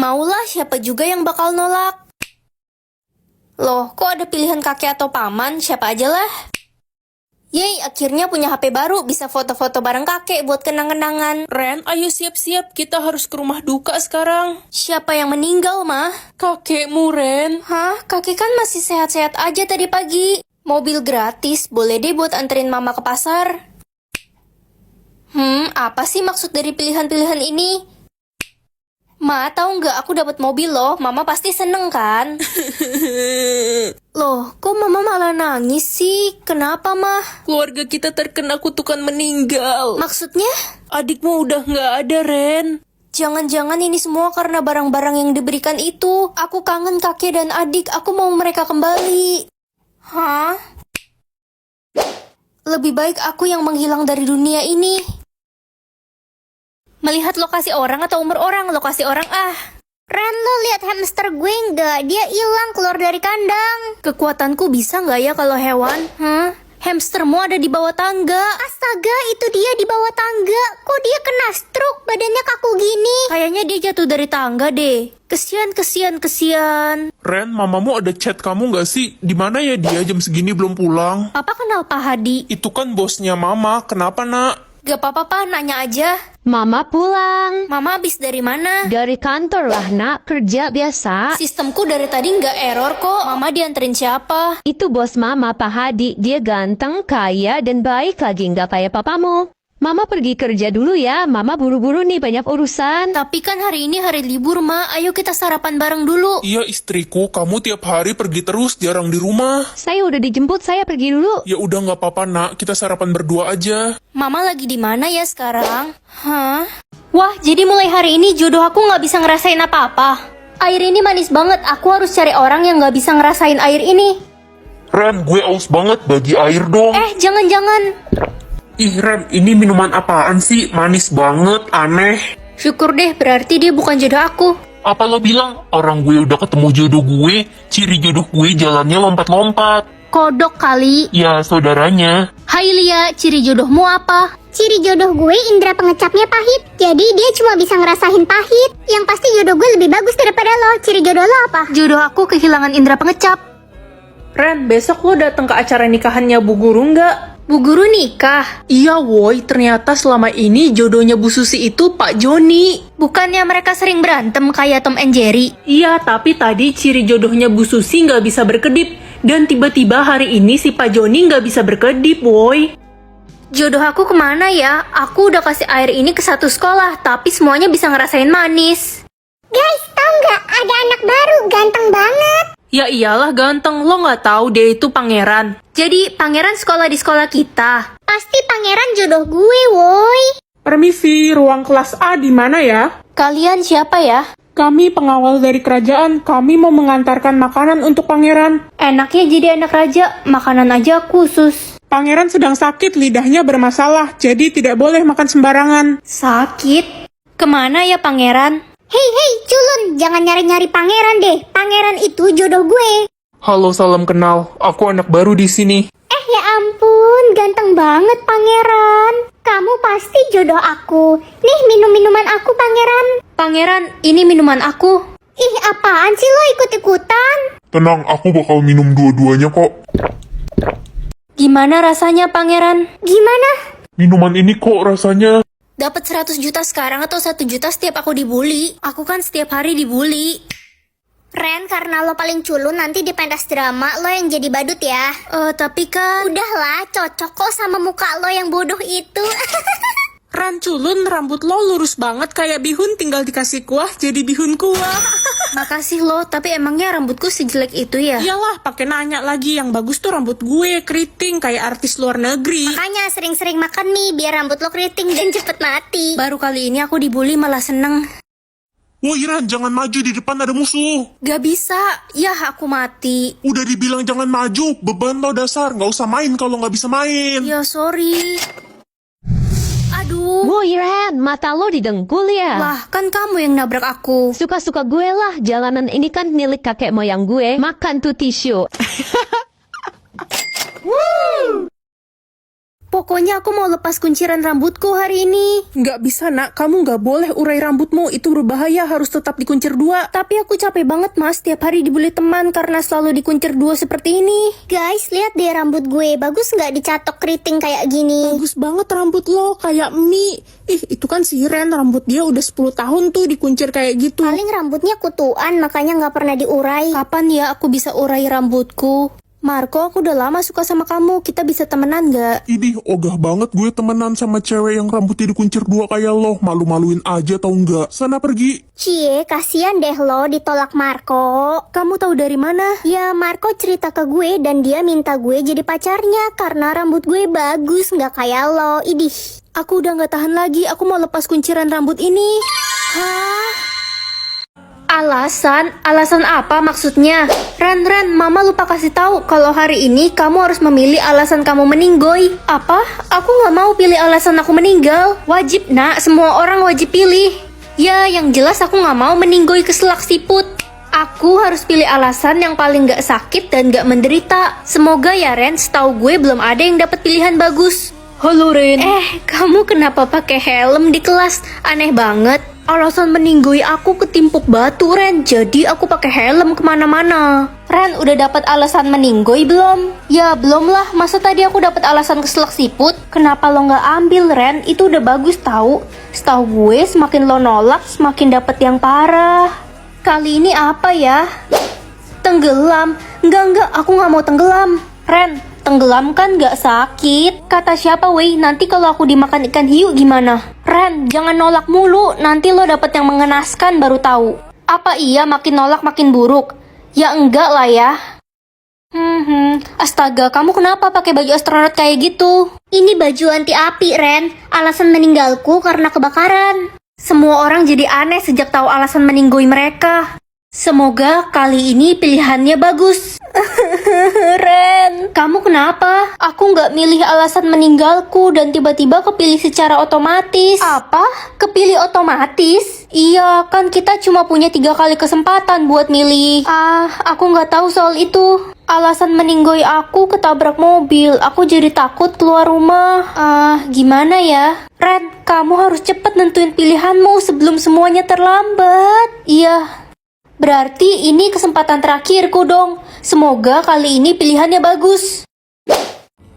Maulah, siapa juga yang bakal nolak? Loh, kok ada pilihan kakek atau paman? Siapa aja lah. Yeay, akhirnya punya HP baru, bisa foto-foto bareng kakek buat kenang-kenangan. Ren, ayo siap-siap, kita harus ke rumah duka sekarang. Siapa yang meninggal, mah? Kakekmu, Ren. Hah? Kakek kan masih sehat-sehat aja tadi pagi. Mobil gratis, boleh deh buat anterin mama ke pasar. Apa sih maksud dari pilihan-pilihan ini? Ma, tahu nggak aku dapat mobil loh, mama pasti seneng kan? Loh, kok mama malah nangis sih? Kenapa, mah? Keluarga kita terkena kutukan meninggal. Maksudnya? Adikmu udah nggak ada, Ren. Jangan-jangan ini semua karena barang-barang yang diberikan itu. Aku kangen kakek dan adik, aku mau mereka kembali. Hah? Lebih baik aku yang menghilang dari dunia ini. Melihat lokasi orang atau umur orang? Lokasi orang Ren, lo lihat hamster gue nggak? Dia hilang keluar dari kandang. Kekuatanku bisa nggak ya kalau hewan? Hamstermu ada di bawah tangga. Astaga, itu dia di bawah tangga. Kok dia kena stroke? Badannya kaku gini. Kayaknya dia jatuh dari tangga deh. Kesian. Ren, mamamu ada chat kamu nggak sih? Di mana ya dia jam segini belum pulang? Papa kenal Pak Hadi? Itu kan bosnya mama, kenapa nak? Gak apa-apa, Pak, nanya aja. Mama pulang. Mama habis dari mana? Dari kantor lah, nak. Kerja biasa. Sistemku dari tadi nggak error kok. Mama dianterin siapa? Itu bos mama, Pak Hadi. Dia ganteng, kaya, dan baik lagi. Nggak kayak papamu. Mama pergi kerja dulu ya. Mama buru-buru nih, banyak urusan. Tapi kan hari ini hari libur, Ma. Ayo kita sarapan bareng dulu. Iya istriku, kamu tiap hari pergi terus, jarang di rumah. Saya udah dijemput, saya pergi dulu. Ya udah nggak apa-apa nak, kita sarapan berdua aja. Mama lagi di mana ya sekarang? Hah? Wah, jadi mulai hari ini jodoh aku nggak bisa ngerasain apa-apa. Air ini manis banget, aku harus cari orang yang nggak bisa ngerasain air ini. Ren, gue aus banget, bagi air dong. Jangan-jangan. Ih Ren, ini minuman apaan sih? Manis banget, aneh. Syukur deh, berarti dia bukan jodoh aku. Apa lo bilang? Orang gue udah ketemu jodoh gue, ciri jodoh gue jalannya lompat-lompat. Kodok kali. Ya, saudaranya. Hai Lia, ciri jodohmu apa? Ciri jodoh gue indera pengecapnya pahit. Jadi dia cuma bisa ngerasain pahit. Yang pasti jodoh gue lebih bagus daripada lo. Ciri jodoh lo apa? Jodoh aku kehilangan indera pengecap. Ren, besok lo datang ke acara nikahannya Bu Guru nggak? Bu Guru nikah? Iya woi, ternyata selama ini jodohnya Bu Susi itu Pak Joni. Bukannya mereka sering berantem kayak Tom and Jerry? Iya, tapi tadi ciri jodohnya Bu Susi nggak bisa berkedip. Dan tiba-tiba hari ini si Pak Joni nggak bisa berkedip, woi. Jodoh aku kemana ya? Aku udah kasih air ini ke satu sekolah, tapi semuanya bisa ngerasain manis. Guys, tau nggak? Ada anak baru, ganteng banget. Ya iyalah ganteng, lo nggak tahu dia itu pangeran. Jadi, pangeran sekolah di sekolah kita. Pasti pangeran jodoh gue, woi. Permisi, ruang kelas A di mana ya? Kalian siapa ya? Kami pengawal dari kerajaan, kami mau mengantarkan makanan untuk pangeran. Enaknya jadi anak raja, makanan aja khusus. Pangeran sedang sakit, lidahnya bermasalah, jadi tidak boleh makan sembarangan. Sakit? Kemana ya pangeran? Hei, culun, jangan nyari-nyari pangeran deh. Pangeran itu jodoh gue. Halo, salam kenal. Aku anak baru di sini. Ya ampun, ganteng banget pangeran. Kamu pasti jodoh aku. Nih, minum-minuman aku, pangeran. Pangeran, ini minuman aku. Ih, apaan sih lo ikut-ikutan? Tenang, aku bakal minum dua-duanya kok. Gimana rasanya pangeran? Gimana? Minuman ini kok rasanya... Dapat 100 juta sekarang atau 1 juta setiap aku dibully? Aku kan setiap hari dibully. Ren, karena lo paling culun, nanti di pentas drama lo yang jadi badut ya. Tapi kan... Udahlah, cocok kok sama muka lo yang bodoh itu. Ran culun, rambut lo lurus banget kayak bihun, tinggal dikasih kuah jadi bihun kuah. Makasih lo, tapi emangnya rambutku sejelek itu ya? Iyalah, pakai nanya lagi, yang bagus tuh rambut gue, keriting kayak artis luar negeri. Makanya sering-sering makan nih, biar rambut lo keriting dan cepet mati. Baru kali ini aku dibully malah seneng. Woi Ran, jangan maju, di depan ada musuh. Gak bisa, ya aku mati. Udah dibilang jangan maju, beban lo dasar. Nggak usah main kalau nggak bisa main. Ya sorry. Aduh. Woi Ren, mata lo didengkul ya? Lah, kan kamu yang nabrak aku. Suka-suka gue lah, jalanan ini kan milik kakek moyang gue. Makan tuh tisu. Pokoknya aku mau lepas kunciran rambutku hari ini. Nggak bisa nak, kamu nggak boleh urai rambutmu, itu berbahaya, harus tetap dikuncir 2. Tapi aku capek banget mas, tiap hari dibully teman karena selalu dikuncir 2 seperti ini. Guys, lihat deh rambut gue. Bagus nggak dicatok keriting kayak gini? Bagus banget rambut lo, kayak mie. Itu kan si Ren, rambut dia udah 10 tahun tuh dikuncir kayak gitu. Paling rambutnya kutuan, makanya nggak pernah diurai. Kapan ya aku bisa urai rambutku? Marco, aku udah lama suka sama kamu, kita bisa temenan gak? Idih, ogah banget gue temenan sama cewek yang rambutnya dikuncir 2 kayak lo. Malu-maluin aja tau nggak? Sana pergi. Cie, kasihan deh lo ditolak Marco. Kamu tahu dari mana? Ya, Marco cerita ke gue dan dia minta gue jadi pacarnya karena rambut gue bagus, nggak kayak lo. Idih. Aku udah gak tahan lagi, aku mau lepas kunciran rambut ini. Hah? Alasan? Alasan apa maksudnya? Ren, mama lupa kasih tahu kalau hari ini kamu harus memilih alasan kamu meninggoy. Apa? Aku nggak mau pilih alasan aku meninggal. Wajib nak, semua orang wajib pilih. Ya, yang jelas aku nggak mau meninggoy keselak siput. Aku harus pilih alasan yang paling gak sakit dan gak menderita. Semoga ya Ren, setahu gue belum ada yang dapat pilihan bagus. Halo Ren. Kamu kenapa pakai helm di kelas? Aneh banget. Alasan meninggoy aku ketimpuk batu Ren, jadi aku pakai helm kemana-mana. Ren, udah dapat alasan meninggoy belum? Ya belum lah, masa tadi aku dapat alasan keselak siput? Kenapa lo nggak ambil Ren? Itu udah bagus tahu. Setahu gue semakin lo nolak semakin dapat yang parah. Kali ini apa ya? Tenggelam. Enggak, aku nggak mau tenggelam. Ren, tenggelam kan gak sakit. Kata siapa weh, nanti kalau aku dimakan ikan hiu gimana? Ren, jangan nolak mulu, nanti lo dapet yang mengenaskan baru tahu. Apa iya makin nolak makin buruk? Ya enggak lah ya. Astaga, kamu kenapa pakai baju astronot kayak gitu? Ini baju anti api, Ren. Alasan meninggalku karena kebakaran. Semua orang jadi aneh sejak tahu alasan meninggoy mereka. Semoga kali ini pilihannya bagus. Ren, kamu kenapa? Aku nggak milih alasan meninggalku dan tiba-tiba kepilih secara otomatis. Apa? Kepilih otomatis? Iya, kan kita cuma punya 3 kali kesempatan buat milih. Aku nggak tahu soal itu. Alasan meninggoy aku ketabrak mobil. Aku jadi takut keluar rumah. Gimana ya? Ren, kamu harus cepet nentuin pilihanmu sebelum semuanya terlambat. Iya. Berarti ini kesempatan terakhirku dong. Semoga kali ini pilihannya bagus.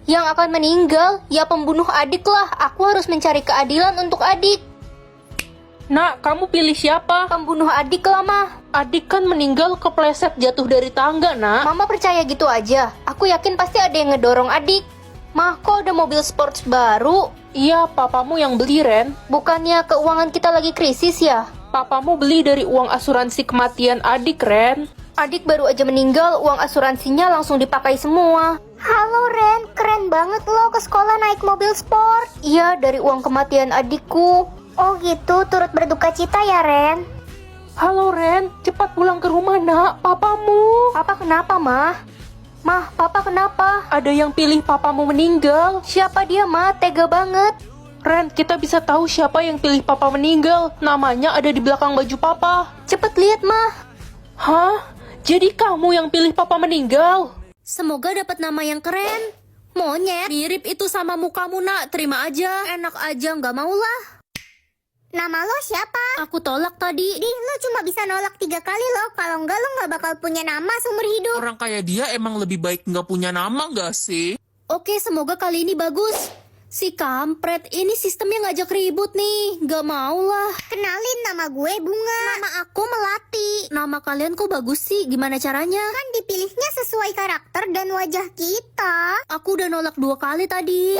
Yang akan meninggal, ya pembunuh adik lah. Aku harus mencari keadilan untuk adik. Nak, kamu pilih siapa? Pembunuh adik lah, Ma. Adik kan meninggal kepleset jatuh dari tangga, nak. Mama percaya gitu aja. Aku yakin pasti ada yang ngedorong adik. Mah, kok ada mobil sports baru? Iya, papamu yang beli, Ren. Bukannya keuangan kita lagi krisis ya? Papamu beli dari uang asuransi kematian adik, Ren. Adik baru aja meninggal, uang asuransinya langsung dipakai semua. Halo Ren, keren banget lo ke sekolah naik mobil sport. Iya, dari uang kematian adikku. Oh gitu, turut berduka cita ya Ren. Halo, Ren. Cepat pulang ke rumah, nak. Papamu. Papa kenapa, Mah? Mah, Papa kenapa? Ada yang pilih papamu meninggal. Siapa dia, Ma? Tega banget. Ren, kita bisa tahu siapa yang pilih papa meninggal. Namanya ada di belakang baju papa. Cepet lihat, Mah. Hah? Jadi kamu yang pilih papa meninggal? Semoga dapat nama yang keren. Monyet. Mirip itu sama mukamu, nak. Terima aja. Enak aja, nggak mau lah. Nama lo siapa? Aku tolak tadi. Lo cuma bisa nolak 3 kali lo. Kalau enggak lo nggak bakal punya nama seumur hidup. Orang kayak dia emang lebih baik nggak punya nama nggak sih? Oke, semoga kali ini bagus. Si kampret, ini sistemnya ngajak ribut nih. Gak mau lah. Kenalin, nama gue Bunga. Nama aku Melati. Nama kalian kok bagus sih? Gimana caranya? Kan dipilihnya sesuai karakter dan wajah kita. Aku udah nolak 2 kali tadi.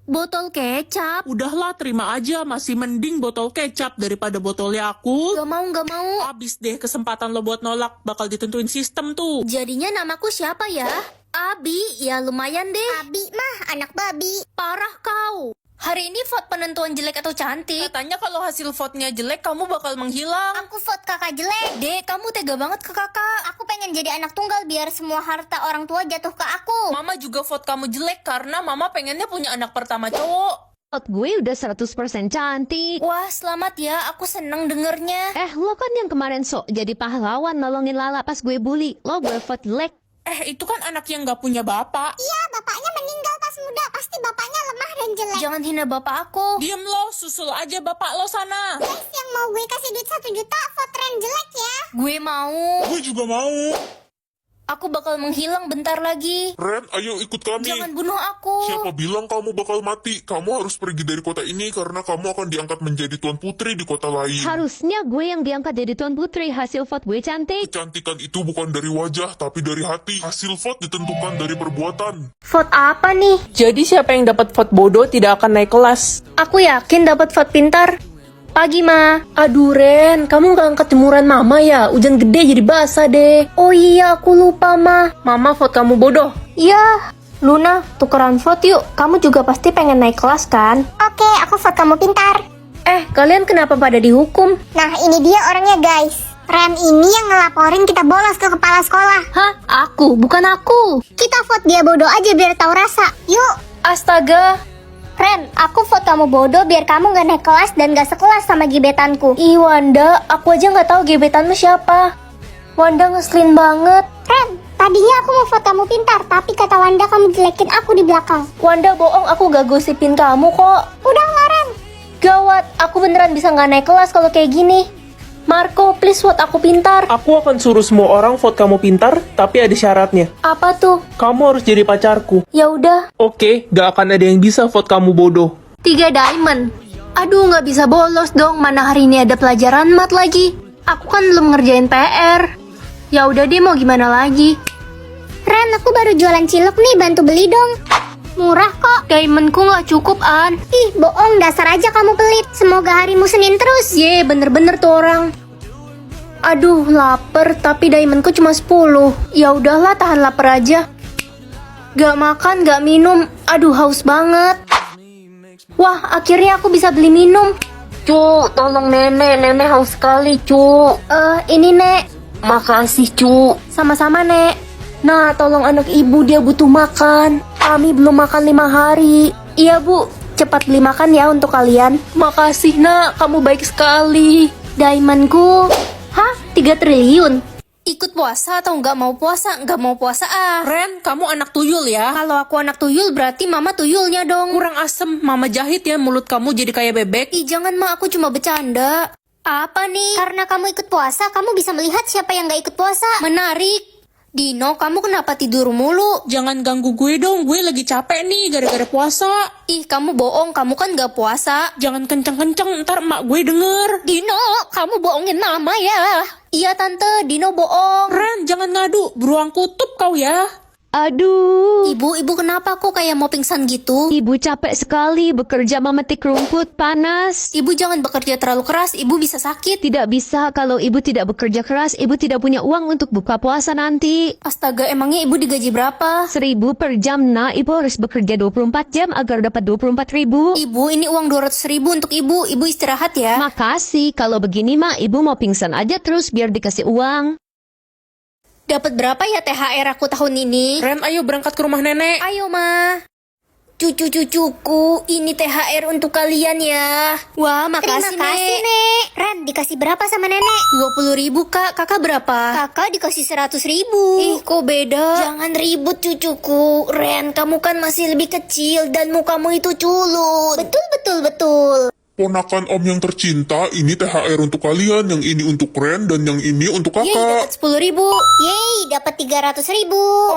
Botol kecap. Udahlah, terima aja, masih mending botol kecap daripada botol Yakult. Gak mau. Abis deh kesempatan lo buat nolak, bakal ditentuin sistem tuh. Jadinya namaku siapa ya? Abi, ya lumayan deh. Abi mah anak babi. Parah kau. Hari ini vote penentuan jelek atau cantik. Katanya kalau hasil vote-nya jelek, kamu bakal menghilang. Aku vote kakak jelek. Dek, kamu tega banget ke kakak. Aku pengen jadi anak tunggal biar semua harta orang tua jatuh ke aku. Mama juga vote kamu jelek karena mama pengennya punya anak pertama cowok. Vote gue udah 100% cantik. Wah, selamat ya. Aku seneng dengernya. Lo kan yang kemarin sok jadi pahlawan nolongin Lala pas gue bully. Lo gue vote jelek. Itu kan anak yang gak punya bapak. Iya, bapaknya meninggal pas kelas muda, pasti bapaknya lemah dan jelek. Jangan hina bapak aku. Diem lo, susul aja bapak lo sana. Guys, yang mau gue kasih duit 1 juta, vote Ren jelek ya. Gue mau. Gue juga mau. Aku bakal menghilang bentar lagi. Ren, ayo ikut kami. Jangan bunuh aku. Siapa bilang kamu bakal mati? Kamu harus pergi dari kota ini karena kamu akan diangkat menjadi tuan putri di kota lain. Harusnya gue yang diangkat jadi tuan putri, hasil vote gue cantik. Kecantikan itu bukan dari wajah, tapi dari hati. Hasil vote ditentukan dari perbuatan. Vote apa nih? Jadi siapa yang dapat vote bodoh tidak akan naik kelas. Aku yakin dapat vote pintar. Pagi, Ma. Aduh Ren, kamu gak angkat jemuran mama ya? Hujan gede jadi basah deh. Oh iya, aku lupa, Ma. Mama vote kamu bodoh. Iya. Luna, tukeran vote yuk. Kamu juga pasti pengen naik kelas kan? Oke, aku vote kamu pintar. Kalian kenapa pada dihukum? Nah, ini dia orangnya guys. Ren ini yang ngelaporin kita bolos ke kepala sekolah. Hah? Aku? Bukan aku. Kita vote dia bodoh aja biar tahu rasa. Yuk. Astaga. Ren, aku vote kamu bodoh biar kamu gak naik kelas dan gak sekelas sama gebetanku. Ih, Wanda, aku aja nggak tahu gebetanmu siapa. Wanda ngeselin banget. Ren, tadinya aku mau vote kamu pintar, tapi kata Wanda kamu jelekin aku di belakang. Wanda bohong, aku gak gosipin kamu kok. Udah nggak, Ren? Gawat, aku beneran bisa nggak naik kelas kalau kayak gini. Marco, please vote aku pintar. Aku akan suruh semua orang vote kamu pintar, tapi ada syaratnya. Apa tuh? Kamu harus jadi pacarku. Ya udah, Oke, gak akan ada yang bisa vote kamu bodoh. 3 diamond. Aduh, nggak bisa bolos dong. Mana hari ini ada pelajaran mat lagi. Aku kan belum ngerjain PR. Ya udah deh, mau gimana lagi? Ren, aku baru jualan cilok nih, bantu beli dong. Murah kok. Diamondku nggak cukup, An. Ih, bohong, dasar aja kamu pelit. Semoga harimu Senin terus. Ye, bener-bener tuh orang. Aduh, lapar, tapi diamondku cuma 10. Ya udahlah, tahan lapar aja. Gak makan, gak minum. Aduh, haus banget. Wah, akhirnya aku bisa beli minum. Cu, tolong nenek haus sekali, Cu. Ini, Nek. Makasih, Cu. Sama-sama, Nek. Nah, tolong anak ibu, dia butuh makan. Kami belum makan 5 hari. Iya, Bu. Cepat beli makan ya untuk kalian. Makasih, Nak. Kamu baik sekali. Diamondku. Hah? 3 triliun? Ikut puasa atau nggak mau puasa? Nggak mau puasa ah. Ren, kamu anak tuyul ya. Kalau aku anak tuyul berarti mama tuyulnya dong. Kurang asem, mama jahit ya mulut kamu jadi kayak bebek. Ih, jangan Ma, aku cuma bercanda. Apa nih? Karena kamu ikut puasa, kamu bisa melihat siapa yang gak ikut puasa. Menarik. Dino, kamu kenapa tidur mulu? Jangan ganggu gue dong, gue lagi capek nih gara-gara puasa. Ih, kamu bohong, kamu kan nggak puasa. Jangan kenceng-kenceng, ntar emak gue denger. Dino, kamu bohongin mama ya. Iya tante, Dino bohong. Ren, jangan ngadu, beruang kutub kau ya. Aduh, Ibu kenapa kok kayak mau pingsan gitu? ibu capek sekali bekerja memetik rumput panas. Ibu jangan bekerja terlalu keras, ibu bisa sakit. Tidak bisa kalau ibu tidak bekerja keras, ibu tidak punya uang untuk buka puasa nanti. Astaga, emangnya ibu digaji berapa? 1.000 per jam, nah ibu harus bekerja 24 jam agar dapat 24.000. Ibu, ini uang 200.000 untuk ibu. Ibu istirahat ya. Makasih, kalau begini mah ibu mau pingsan aja terus biar dikasih uang. Dapat berapa ya THR aku tahun ini? Ren, ayo berangkat ke rumah nenek. Ayo, Ma. Cucu-cucuku, ini THR untuk kalian ya. Wah, makasih, Terima kasih, Nek. Ren, dikasih berapa sama nenek? 20.000, Kak. Kakak berapa? Kakak dikasih 100.000. Ih, kok beda? Jangan ribut, cucuku. Ren, kamu kan masih lebih kecil dan mukamu itu culun. Betul. Ponakan om yang tercinta, ini THR untuk kalian, yang ini untuk Ren, dan yang ini untuk Yeay, kakak. dapat 10.000. Yeay, dapat 300.000.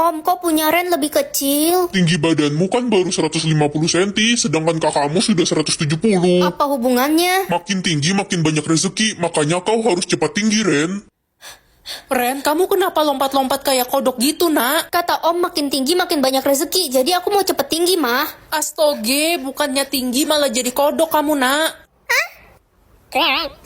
Om, kok punya Ren lebih kecil? Tinggi badanmu kan baru 150 cm, sedangkan kakakmu sudah 170. Apa hubungannya? Makin tinggi makin banyak rezeki, makanya kau harus cepat tinggi, Ren. Ren, kamu kenapa lompat-lompat kayak kodok gitu, nak? Kata Om makin tinggi makin banyak rezeki, jadi aku mau cepet tinggi, Mah. Astoge, bukannya tinggi malah jadi kodok kamu, nak. Ren,